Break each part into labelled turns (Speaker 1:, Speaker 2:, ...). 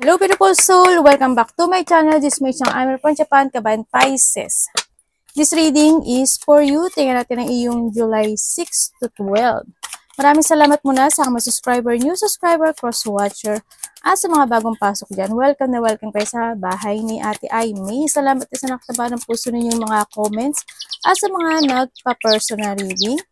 Speaker 1: Hello beautiful soul! Welcome back to my channel. This is my channel. I'm from Japan, Kabayan Pisces. This reading is for you. Tingnan natin ang iyong July 6 to 12. Maraming salamat muna sa mga subscriber, new subscriber, cross-watcher, at sa mga bagong pasok dyan. Welcome na welcome kayo sa bahay ni Ate Aimee. Salamat din sa nakataba ng puso ninyong mga comments at sa mga nagpa-personal reading.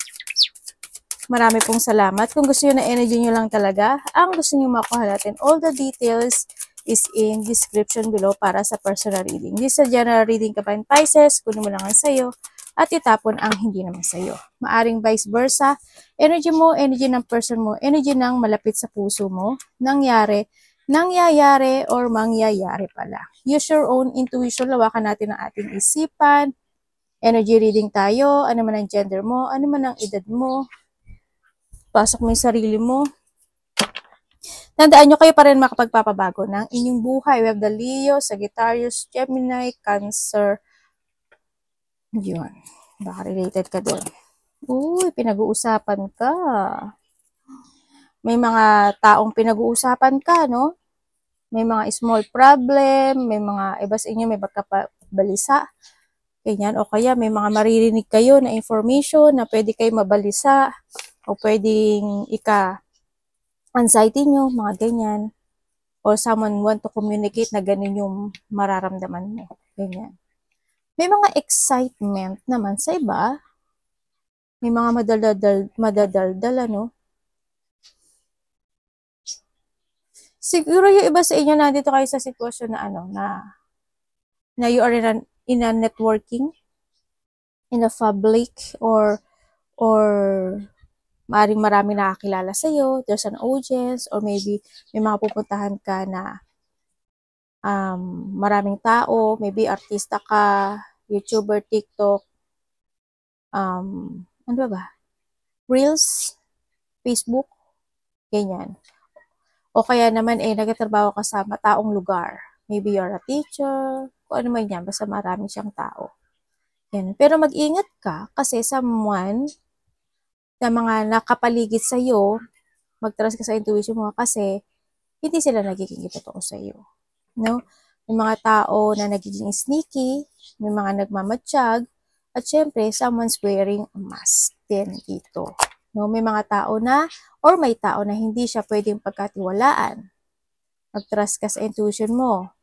Speaker 1: Marami pong salamat. Kung gusto nyo na energy nyo lang talaga, ang gusto nyo makuha natin, all the details is in description below para sa personal reading. This is a general reading Kabayan Pisces, kunin mo lang ang sayo at itapon ang hindi naman sayo. Maaring vice versa, energy mo, energy ng person mo, energy ng malapit sa puso mo, nangyayari, or mangyayari pala. Use your own intuition, lawakan natin ang ating isipan, energy reading tayo, ano man ang gender mo, ano man ang edad mo, pasok mo yung sarili mo. Tandaan nyo, kayo pa rin makapagpapabago ng inyong buhay. We have the Leo, Sagittarius, Gemini, Cancer. Yun. Baka related ka doon. Uy, pinag-uusapan ka. May mga taong pinag-uusapan ka, no? May mga small problem, may mga iba sa inyo, may balisa. Ganyan. O kaya may mga maririnig kayo na information na pwede kayo mabalisa o pwedeng anxiety nyo, mga ganyan. Or someone want to communicate na ganun yung mararamdaman mo. Ganyan. May mga excitement naman sa iba. May mga madadaldal, ano. Siguro yung iba sa inyo nandito kayo sa sitwasyon na na you are in a networking, in a public, or maaring marami nakakilala sa'yo, there's an audience, or maybe may mga pupuntahan ka na maraming tao, maybe artista ka, YouTuber, TikTok, ano ba? Reels, Facebook, ganyan. O kaya naman nagtatrabaho ka sa mataong lugar. Maybe you're a teacher, kung ano man yan, basta marami siyang tao. Yan. Pero mag-ingat ka kasi someone na mga nakapaligid sa iyo, mag-trust ka sa intuition mo kasi hindi sila nagiging totoo sa iyo. No? May mga tao na nagiging sneaky, may mga nagmamatsyag, at syempre, someone's wearing a mask din dito. No? May mga tao na, or may tao na hindi siya pwedeng pagkatiwalaan. Mag-trust ka sa intuition mo.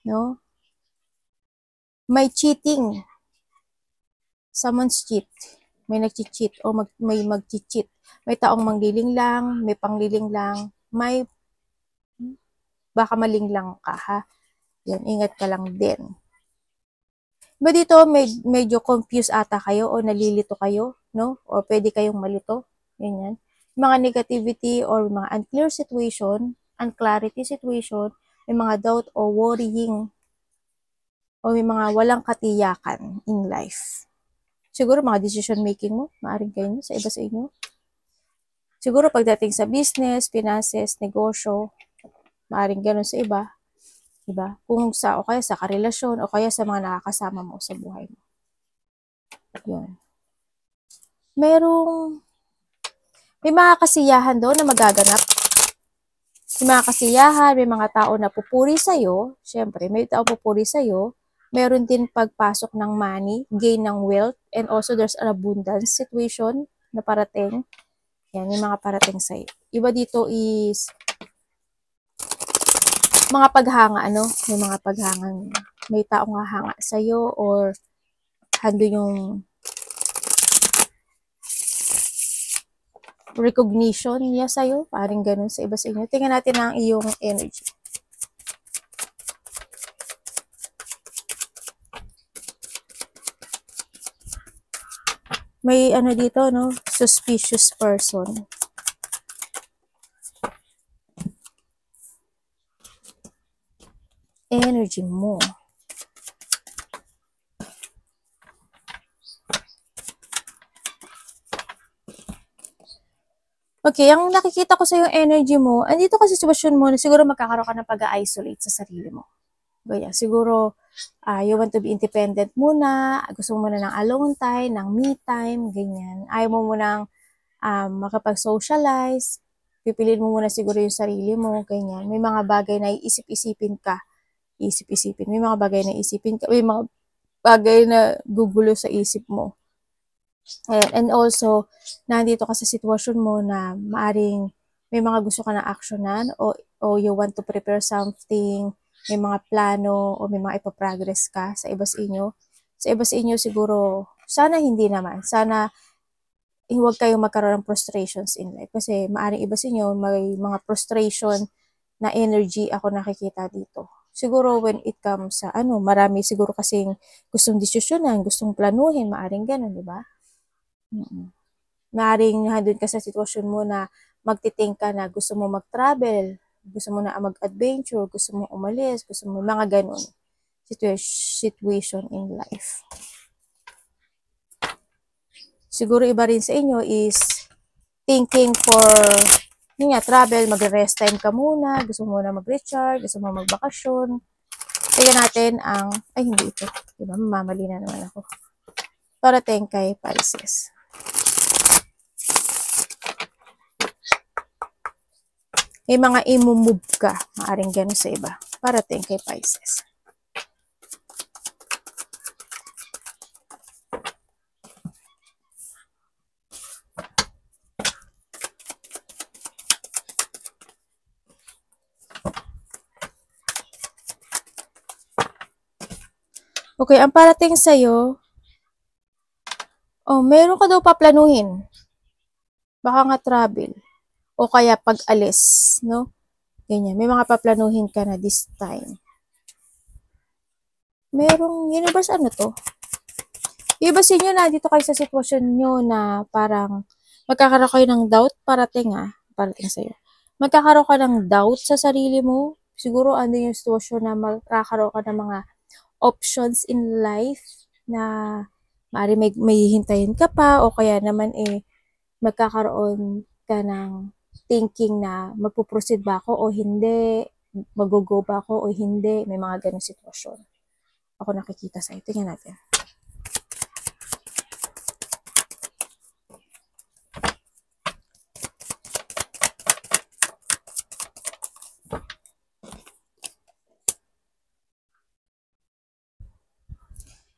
Speaker 1: No? May cheating. Someone's cheat. May nag-cheat o may mag-cheat. May taong mangliling lang, may pangliling lang, may baka malinglang ka, ha? Yan, ingat ka lang din. Ba dito, medyo confused ata kayo o nalilito kayo, no? O pwede kayong malito. Ganyan. Mga negativity or mga unclear situation, unclarity situation, may mga doubt o worrying o may mga walang katiyakan in life. Siguro mga decision making mo, maaring kayo sa iba sa inyo. Siguro pagdating sa business, finances, negosyo, maaring ganun sa iba. Diba? Kung o kaya sa karelasyon, o kaya sa mga nakakasama mo sa buhay mo. Yun. May mga kasiyahan doon na magaganap. May mga kasiyahan, may mga tao na pupuri sa'yo. Siyempre, may tao pupuri sa'yo. Meron din pagpasok ng money, gain ng wealth, and also there's an abundance situation na parating. Yan, yung mga parating sa'yo. Iba dito is mga paghanga, ano? May mga paghangang, may taong hahanga sa'yo or hando yung recognition niya sa'yo. Parang ganun sa iba sa inyo. Tingnan natin ang iyong energy. May dito, no? Suspicious person. Energy mo. Okay, ang nakikita ko sa yung energy mo, andito ka sa sitwasyon mo na siguro magkakaroon ka ng pag-isolate sa sarili mo. Kaya siguro, you want to be independent muna, gusto mo muna ng alone time, ng me time, ganyan. Ayaw mo munang makapag-socialize, pipiliin mo muna siguro yung sarili mo, ganyan. May mga bagay na iisip-isipin ka. Isip-isipin. May mga bagay na isipin ka. May mga bagay na gugulo sa isip mo. And also, nandito ka sa sitwasyon mo na maaring may mga gusto ka na actionan o you want to prepare something, may mga plano o may mga ipaprogress ka sa iba sa inyo. Sa iba sa inyo siguro, sana hindi naman. Sana huwag kayong magkaroon ng frustrations in life. Kasi maaring iba sa inyo, may mga frustration na energy ako nakikita dito. Siguro when it comes sa marami siguro kasing gustong desisyonan, gustong planuhin, maaring ganun, di ba? Maaring nandun ka sa sitwasyon mo na magti-think ka na gusto mo mag-travel, gusto mo na mag-adventure, gusto mo umalis, gusto mo mga ganun situation in life. Siguro iba rin sa inyo is thinking for travel, mag-rest time ka muna, gusto mo na mag-recharge, gusto mo magbakasyon. Tignan natin ang, hindi ito. Diba, mamamali na naman ako. Parating kay Pisces. May mga imumove ka, maaring gano'n sa iba. Parating kay Pisces. Okay, ang parating sa'yo, meron ka daw paplanuhin. Baka nga travel. O kaya pag-alis, no? Ganyan. May mga paplanuhin ka na this time. Merong universe, ano to? Iba sa inyo na dito kayo sa sitwasyon nyo na parang magkakaroon kayo ng doubt, parating sa'yo. Magkakaroon ka ng doubt sa sarili mo. Siguro ano yung sitwasyon na magkakaroon ka ng mga options in life na maaari may hihintayin ka pa o kaya naman magkakaroon ka ng thinking na magpo-proceed ba ako o hindi, mag-go ba ako o hindi, may mga ganong sitwasyon. Ako nakikita sa'yo. Tingnan natin.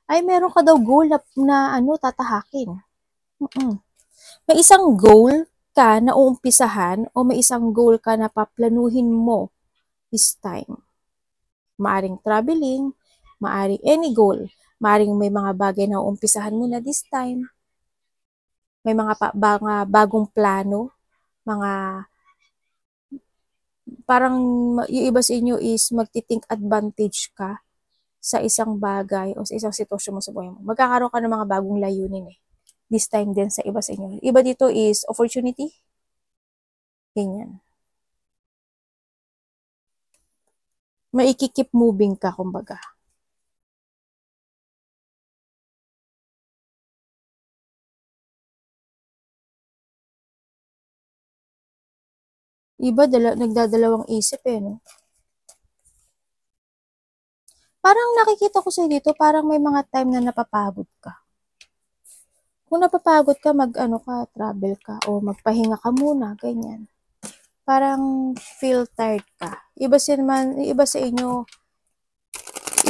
Speaker 1: Ay, meron ka daw goal na tatahakin. May isang goal ka na uumpisahan o may isang goal ka na paplanuhin mo this time. Maaring traveling, maaring any goal. Maaring may mga bagay na uumpisahan mo na this time. May mga bagong plano, parang yung iba sa inyo is magti-think advantage ka sa isang bagay o sa isang sitwasyon mo sa buhay mo. Magkakaroon ka ng mga bagong layunin this time din sa iba sa inyo. Iba dito is opportunity. Ganyan. Maikikip moving ka, kumbaga. Iba, nagdadalawang isip no? Parang nakikita ko sa dito, parang may mga time na napapagod ka. Kung napapagod ka, travel ka, o magpahinga ka muna, ganyan. Parang feel tired ka. Iba sa inyo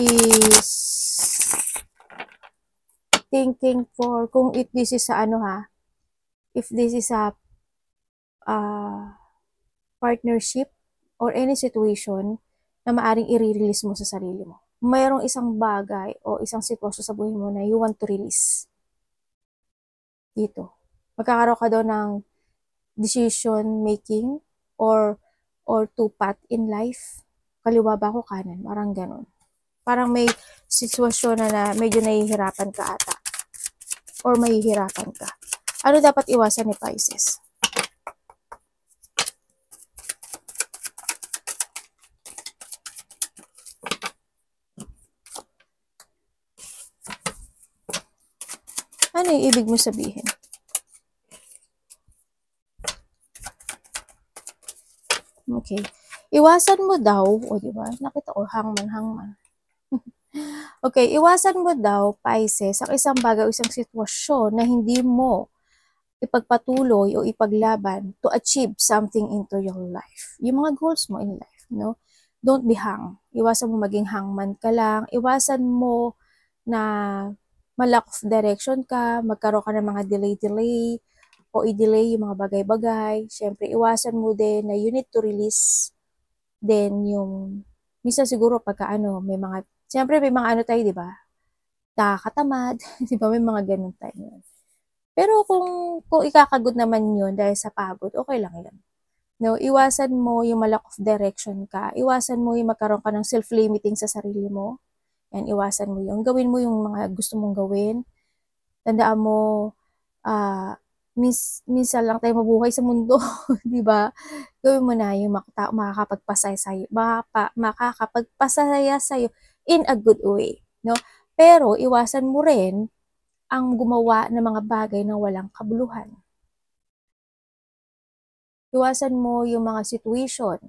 Speaker 1: is thinking for, kung if this is if this is a partnership or any situation na maaring i-release mo sa sarili mo. Mayroong isang bagay o isang sitwasyon sa buhay mo na you want to release. Dito. Magkakaroon ka daw ng decision making or two path in life. Kaliwa ba ako, kanan? Parang ganun. Parang may sitwasyon na medyo nahihirapan ka ata. Or mahihirapan ka. Ano dapat iwasan ni Pisces? Ano yung ibig mo sabihin? Okay. Iwasan mo daw, diba? Nakita ko, hangman. Okay, iwasan mo daw, Pisces, ang isang bagay o isang sitwasyon na hindi mo ipagpatuloy o ipaglaban to achieve something into your life. Yung mga goals mo in life, no? Don't be hang. Iwasan mo maging hangman ka lang. Iwasan mo na malack of direction ka, magkaroon ka ng mga delay-delay, o i-delay yung mga bagay-bagay. Siyempre, iwasan mo din na you need to release din yung, minsan siguro pagka may mga, siyempre may mga tayo, di ba? Nakakatamad, di ba? May mga ganun tayo. Pero kung ikakagod naman yun dahil sa pagod, okay lang yun. No, iwasan mo yung malack of direction ka. Iwasan mo yung magkaroon ka ng self-limiting sa sarili mo. Yan, iwasan mo yung gawin mo yung mga gusto mong gawin. Tandaan mo, minsan lang tayo mabuhay sa mundo, di ba? Gawin mo na yung makakapagpasaya sa'yo, makakapagpasaya sa'yo in a good way, no? Pero iwasan mo rin ang gumawa ng mga bagay na walang kabuluhan. Iwasan mo yung mga situation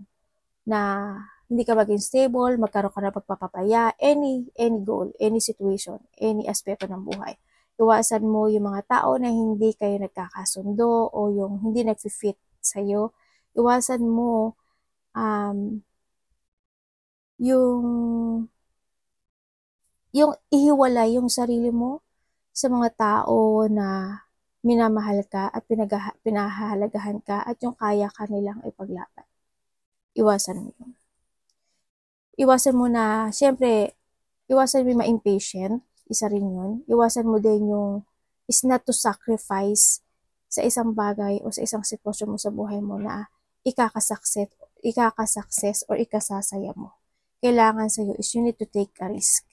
Speaker 1: na hindi ka maging stable, magkaroon ka na pagpapapaya, any goal, any situation, any aspeto ng buhay. Iwasan mo yung mga tao na hindi kayo nagkakasundo o yung hindi nag-fit sa'yo. Iwasan mo yung ihiwalay yung sarili mo sa mga tao na minamahal ka at pinahahalagahan ka at yung kaya ka nilang ipaglaban. Iwasan mo yun. Iwasan mo na, syempre, iwasan mo yung ma-impatient, isa rin yun. Iwasan mo din yung is not to sacrifice sa isang bagay o sa isang sitwasyon mo sa buhay mo na ikakasucess or ikasasaya mo. Kailangan sa'yo is you need to take a risk.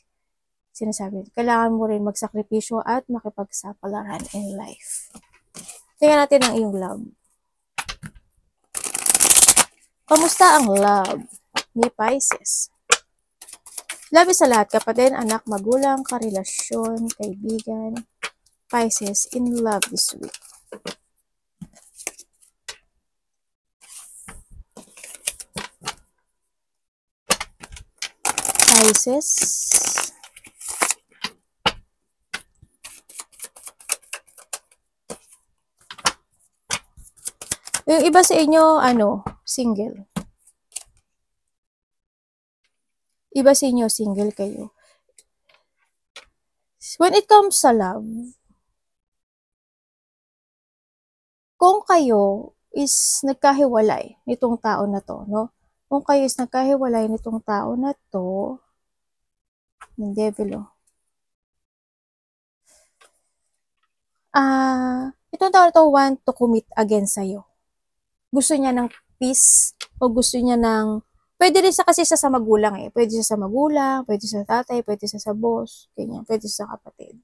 Speaker 1: Sinasabi, kailangan mo rin magsakripisyo at makipagsapalaran in life. Tingnan natin ang iyong love. Kamusta ang love ni Pisces? Love sa lahat, kapatid, anak, magulang, karelasyon, kaibigan. Pisces in love this week. Pisces. Yung iba sa inyo, single. Iba sa inyo, single kayo. When it comes sa love, kung kayo is nagkahiwalay nitong tao na to, no? Kung kayo is nagkahiwalay nitong tao na to, ng devil, itong tao na to want to commit again sa'yo. Gusto niya ng peace, o gusto niya ng, pwede rin kasi sa magulang eh. Pwede sa magulang, pwede sa tatay, pwede sa boss, ganyan, pwede sa kapatid.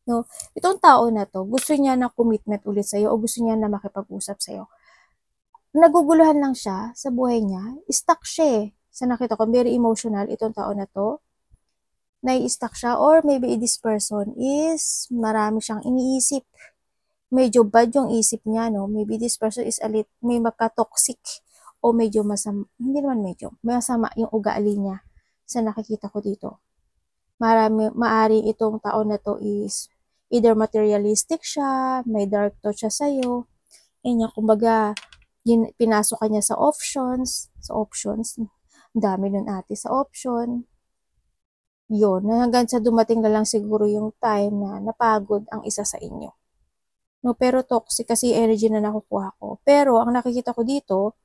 Speaker 1: No? Itong tao na to, gusto niya na commitment ulit sa'yo o gusto niya na makipag-usap sa'yo. Naguguluhan lang siya sa buhay niya, stuck siya eh. Sa nakita ko, very emotional itong tao na to. Nai-stuck siya or maybe this person is marami siyang iniisip. Medyo bad yung isip niya, no? Maybe this person is may maka-toxic o medyo masama, hindi naman medyo, masama yung ugali niya sa nakikita ko dito. Maari itong tao na to is either materialistic siya, may dark thought siya sa'yo, kumbaga, pinasok ka niya sa options, dami nun ate sa option, yun, hanggang sa dumating na lang siguro yung time na napagod ang isa sa inyo. No, pero toxic kasi energy na nakukuha ko. Pero ang nakikita ko dito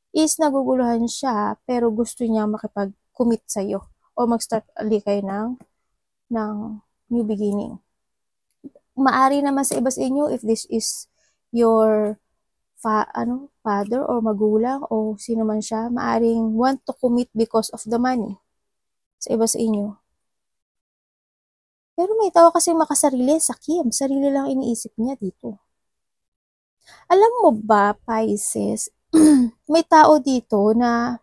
Speaker 1: is naguguluhan siya pero gusto niya makipag-commit sa'yo o mag-start ulit kayo ng new beginning. Maari naman sa iba sa inyo if this is your father or magulang o sino man siya, maaring want to commit because of the money sa iba sa inyo. Pero may tao kasi makasarili, sakim. Sarili lang iniisip niya dito. Alam mo ba, Pisces, may tao dito na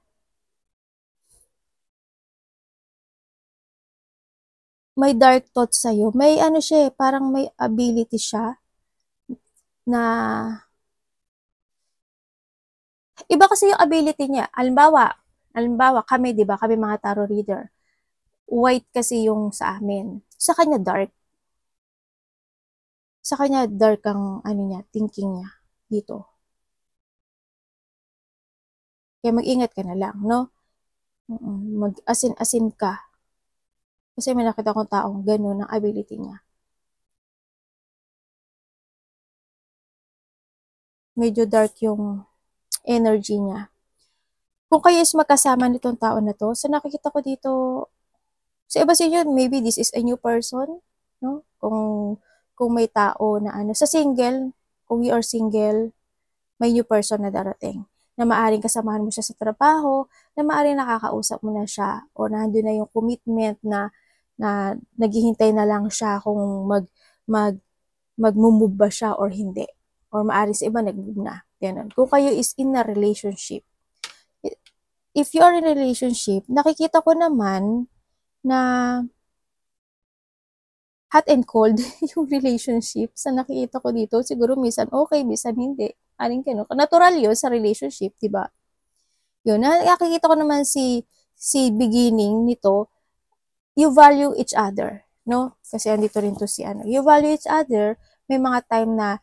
Speaker 1: may dark thoughts sa'yo. May siya, parang may ability siya na iba kasi yung ability niya. Halimbawa kami, 'di ba? Kami mga tarot reader. White kasi yung sa amin. Sa kanya dark. sa kanya dark ang ano niya, thinking niya dito. Kaya mag-ingat ka na lang, no? Mag-asin-asin ka. Kasi may nakita kong taong gano'n ang ability niya. Medyo dark yung energy niya. Kung kayo is magkasama nitong tao na to, sa nakikita ko dito, sa iba sa inyo, maybe this is a new person, no? Kung may tao na ano, sa single, kung you are single, may new person na darating na maaring kasamahan mo siya sa trabaho, na maaring nakakausap mo na siya o nandun na yung commitment na naghihintay na lang siya kung mag mag-move ba siya or hindi. Or maaring sa iba nag-move na. Ganun. Kung kayo is in a relationship, if you are in a relationship, nakikita ko naman na hot and cold yung relationship sa nakikita ko dito. Siguro minsan okay, minsan hindi. Aring ganun. Natural yun sa relationship, di ba? Yun, nakikita ko naman si beginning nito, you value each other, no? Kasi andito rin to si ano. You value each other, may mga time na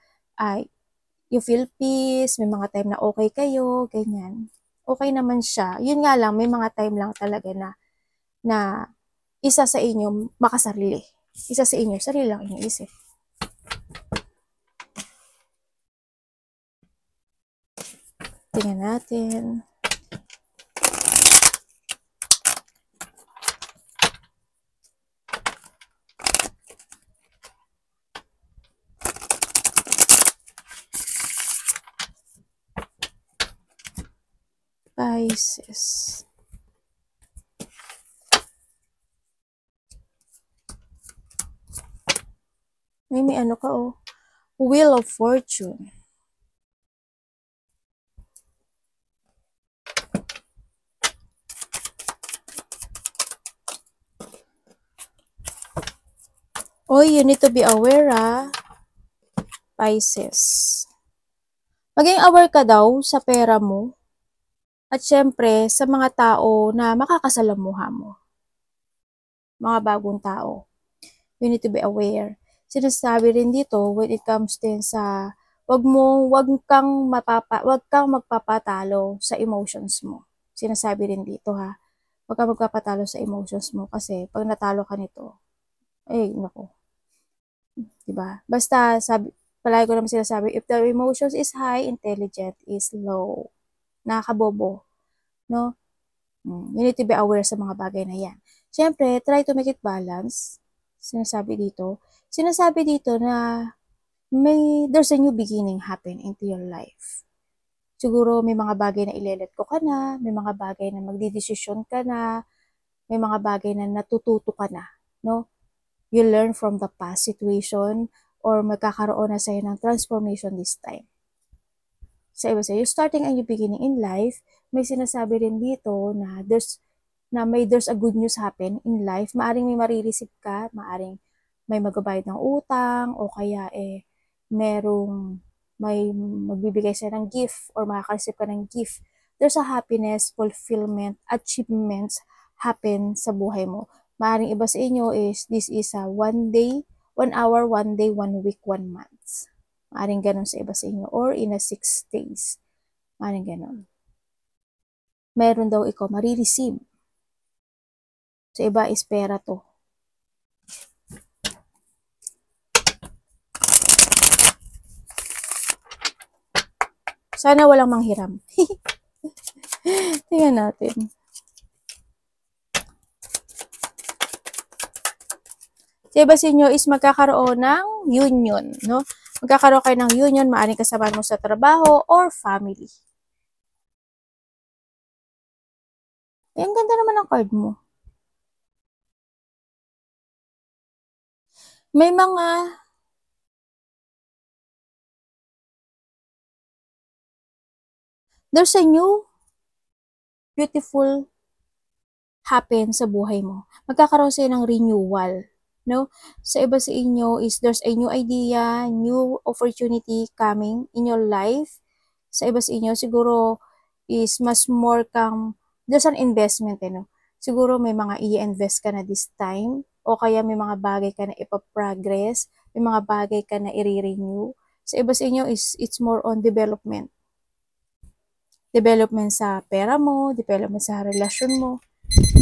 Speaker 1: you feel peace, may mga time na okay kayo, ganyan. Okay naman siya. Yun nga lang, may mga time lang talaga na isa sa inyo makasarili. Isa sa inyo, sarili lang iniisip. Tingnan natin. Pisces. May ano ka oh. Wheel of Fortune. Oh, you need to be aware Pisces. Maging aware ka daw sa pera mo. At syempre, sa mga tao na makakasalamuha mo. Mga bagong tao. You need to be aware. Sinasabi rin dito, when it comes din sa, wag kang magpapatalo sa emotions mo. Sinasabi rin dito ha. Wag kang magpapatalo sa emotions mo kasi pag natalo ka nito, nako. Diba? Basta, palagi ko naman sinasabi, if the emotions is high, intelligent is low. Nakakabobo. No? You need to be aware sa mga bagay na yan. Siyempre, try to make it balance. Sinasabi dito na there's a new beginning happen into your life. Siguro may mga bagay na ilelet ko ka na, may mga bagay na magdidesisyon ka na, may mga bagay na natututo ka na. No? You learn from the past situation or magkakaroon na sa'yo ng transformation this time. Sa iba sa'yo, starting a new beginning in life, may sinasabi rin dito na there's a good news happen in life. Maaring may marireceive ka, maaring may magbabayad ng utang, o kaya may magbibigay sa'yo ng gift or makaka-receive ka ng gift. There's a happiness, fulfillment, achievements happen sa buhay mo. Maaring iba sa inyo this is a 1 day, 1 hour, 1 day, 1 week, 1 month. Maaring ganun sa iba sa inyo. Or in a 6 days. Maaring ganun. Meron daw ikaw marireceive. Sa iba is pera to. Sana walang manghiram. Tingnan natin. Sa iba sa inyo is magkakaroon ng union, no? Magkakaroon kayo ng union, maaaring kasama mo sa trabaho or family. Ang ganda naman ng card mo. May there's a new beautiful happen sa buhay mo. Magkakaroon sa'yo ng renewal. No? Sa iba sa inyo is there's a new idea, new opportunity coming in your life. Sa iba sa inyo, siguro is mas more there's an investment, no? Siguro may mga i-invest ka na this time, o kaya may mga bagay ka na ipaprogress, may mga bagay ka na i-renew. Sa iba sa inyo it's more on development. Development sa pera mo, development sa relasyon mo,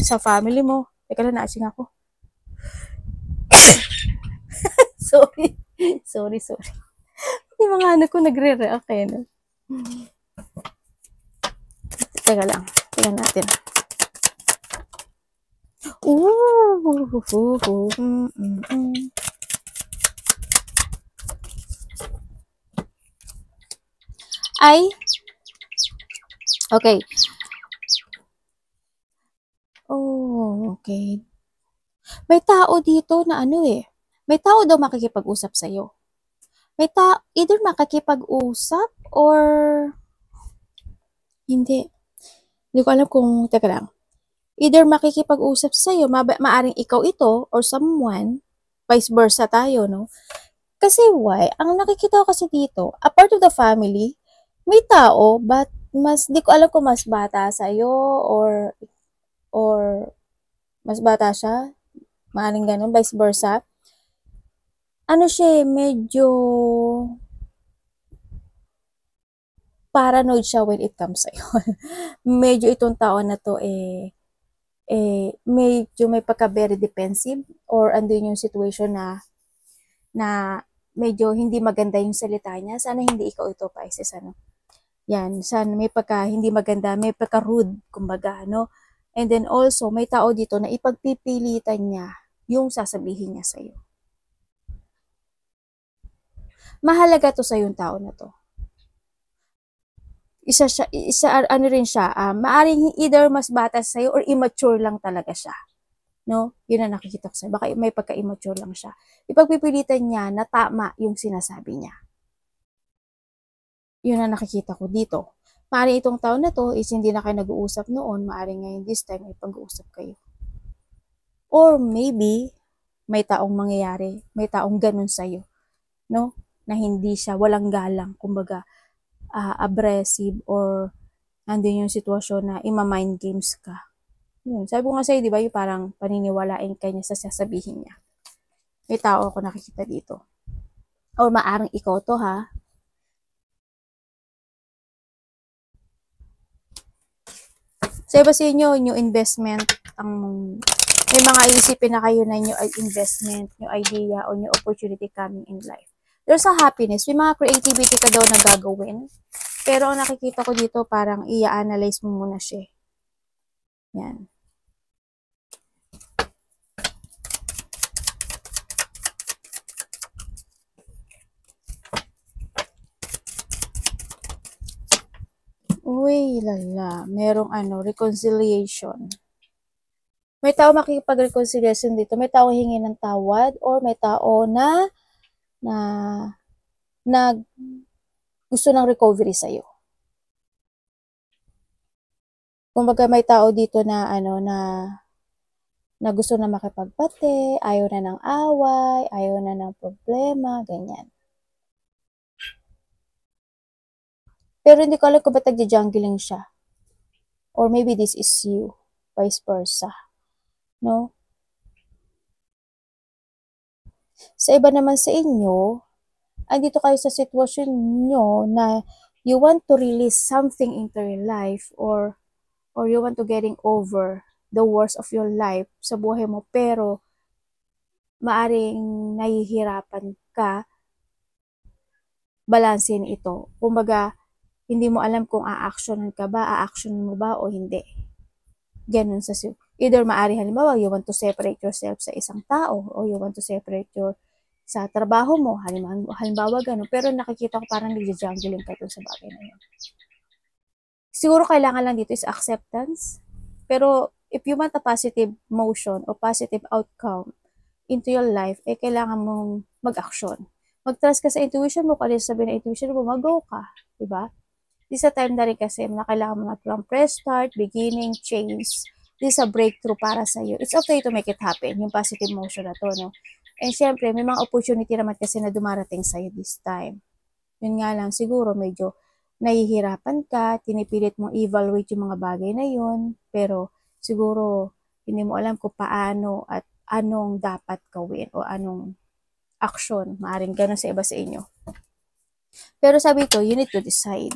Speaker 1: sa family mo. Teka lang, naasing ako. Sorry. Sorry. Yung mga anak ko nagre-react eh, no? Teka lang. Tingnan natin. Ay, okay. Oh, okay. May tao dito na ano eh. May tao daw makikipag-usap sa'yo. May tao, either makikipag-usap or hindi. Hindi ko alam kung, teka lang. Either makikipag-usap sa'yo, maaring ikaw ito or someone, vice versa tayo, no? Kasi why? Ang nakikita ko kasi dito, a part of the family, may tao, but di ko alam kung mas bata sa'yo or mas bata siya, maaring ganun, vice versa. Ano siya, medyo paranoid siya when it comes sa'yo. Medyo itong tao na to medyo may pagka very defensive or andun yung situation na medyo hindi maganda yung salita niya. Sana hindi ikaw ito, Pisces, ano. Yan, sana may pagka hindi maganda, may pagka rude, kumbaga, no. And then also, may tao dito na ipagpipilitan niya yung sasabihin niya sa'yo. Mahalaga to sa yung tao na to. Ano rin siya, maaring either mas bata sa'yo or immature lang talaga siya. No? Yun ang nakikita ko sa'yo. Baka may pagka-immature lang siya. Ipagpipilitan niya na tama yung sinasabi niya. Yun ang nakikita ko dito. Maaring itong tao na to is hindi na kayo nag-uusap noon, maaring ngayon this time ay pag-uusap kayo. Or maybe, may taong mangyayari, may taong ganun sa'yo. No? Na hindi siya, walang galang, kumbaga, aggressive or nandun yung sitwasyon na ima-mind games ka. Yun. Sabi ko nga sa'yo, di ba, yung parang paniniwalain ka niya sa sasabihin niya. May tao ako nakikita dito. Or maarang ikaw to, ha? Sa iba sa inyo, new investment, may mga iisipin na kayo na new investment, new idea, o new opportunity coming in life. There's a happiness. May mga creativity ka daw na gagawin. Pero ang nakikita ko dito, parang i-analyze mo muna siya. Yan. Uy, lala. Merong reconciliation. May tao makikipag-reconciliation dito. May tao hingi ng tawad or may tao na gusto ng recovery sa'yo. Kumbaga may tao dito na na gusto na makipagbati, ayaw na ng away, ayaw na ng problema, ganyan. Pero hindi ko alam kung ba't nagja-jungling siya. Or maybe this is you, vice versa. No? Sa iba naman sa inyo, andito kayo sa sitwasyon nyo na you want to release something into your life or you want to getting over the worst of your life sa buhay mo, pero maaring nahihirapan ka balansin ito. Kumbaga, hindi mo alam kung a-actionan mo ba o hindi. Ganun sa either maari halimbawa, you want to separate yourself sa isang tao or you want to separate sa trabaho mo, halimbawa ganun. Pero nakikita ko parang nagja-jungling ka dun sa bagay na yun. Siguro kailangan lang dito is acceptance. Pero if you want a positive motion o positive outcome into your life, kailangan mong mag-action. Mag-trust ka sa intuition mo, kung sabi ng intuition mo, mag-go ka. Diba? This is a time na rin kasi na kailangan mo na fresh start, beginning, change. This is a breakthrough para sa iyo. It's okay to make it happen, yung positive motion na to, no? And syempre, may mga opportunity naman kasi na dumarating sa iyo this time. Yun nga lang, siguro medyo nahihirapan ka, tinipilit mong evaluate yung mga bagay na yun, pero siguro hindi mo alam kung paano at anong dapat gawin o anong action. Maaring ganun sa iba sa inyo. Pero sabi ko, you need to decide.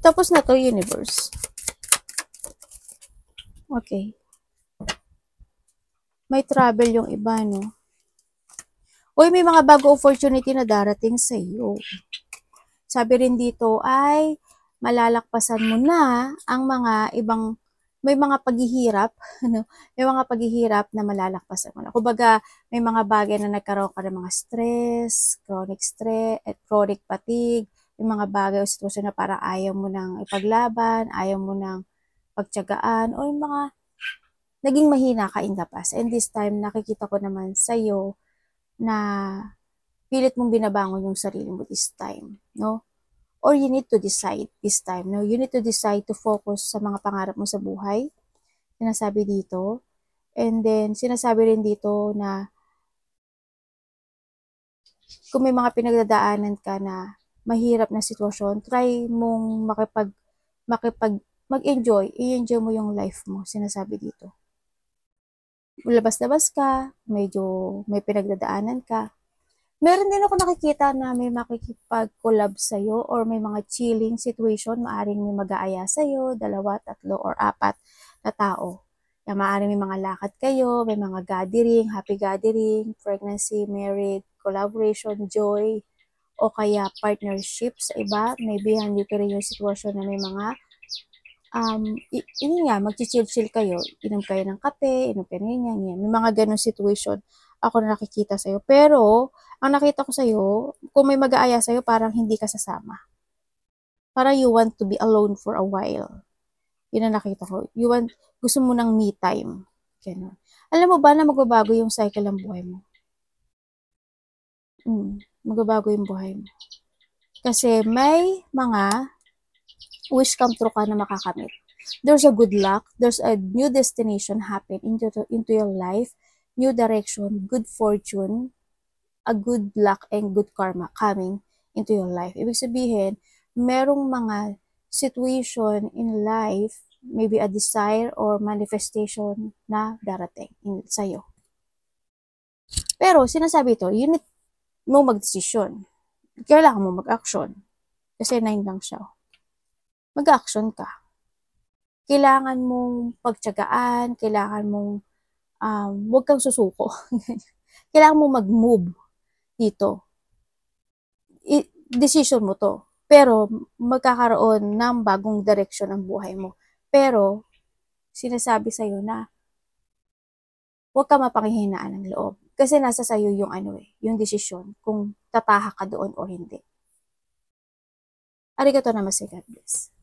Speaker 1: Tapos na to, universe. Okay. May travel yung iba, no? Uy, may mga bago opportunity na darating sa iyo. Sabi rin dito ay malalakpasan mo na ang mga ibang, may mga paghihirap, ano? May mga paghihirap na malalakpasan mo na. Kumbaga, may mga bagay na nagkaroon ka ng mga stress, chronic fatigue, may mga bagay o sitwasyon na parang ayaw mo nang ipaglaban, ayaw mo nang pagtiyagaan, o yung mga naging mahina ka in the past. And this time, nakikita ko naman sa'yo na pilit mong binabangon yung sarili mo this time, no? Or you need to decide this time, no? You need to decide to focus sa mga pangarap mo sa buhay. Sinasabi dito. And then, sinasabi rin dito na kung may mga pinagdadaanan ka na mahirap na sitwasyon, try mong mag-enjoy. I-enjoy mo yung life mo. Sinasabi dito. Labas-labas ka, medyo may pinagdadaanan ka. Meron din ako nakikita na may makikipag-collab sa'yo or may mga chilling situation, maaring may mag-aaya sa'yo, 2, 3, or 4 na tao. Kaya maaring may mga lakad kayo, may mga gathering, happy gathering, pregnancy, married, collaboration, joy, o kaya partnership sa iba. Maybe dito rin yung sitwasyon na may mga yun nga, mag-chill kayo, inom kayo ng kape, inom kayo ng yan. May mga ganun situation ako na nakikita sa'yo. Pero, ang nakita ko sa'yo, kung may mag-aaya sa'yo, parang hindi ka sasama. Parang you want to be alone for a while. Yun ang nakita ko. Gusto mo ng me time. Ganun. Alam mo ba na magbabago yung cycle ng buhay mo? Magbabago yung buhay mo. Kasi may mga wish come true ka na makakamit. There's a good luck. There's a new destination happen into your life. New direction, good fortune, a good luck, and good karma coming into your life. Ibig sabihin, merong mga situation in life, maybe a desire or manifestation na darating sa'yo. Pero, sinasabi ito, you need mo mag-desisyon. Kailangan mo mag-action. Kasi 9 lang siya. Mag-action ka. Kailangan mong pagtiyagaan, kailangan mong huwag kang susuko. Kailangan mong mag-move dito. Decision mo to. Pero magkakaroon ng bagong direksyon ang buhay mo. Pero sinasabi sa'yo na huwag ka mapanghihinaan ng loob. Kasi nasa sa'yo yung yung desisyon kung tatahak ka doon o hindi. Arigato namaste, God bless.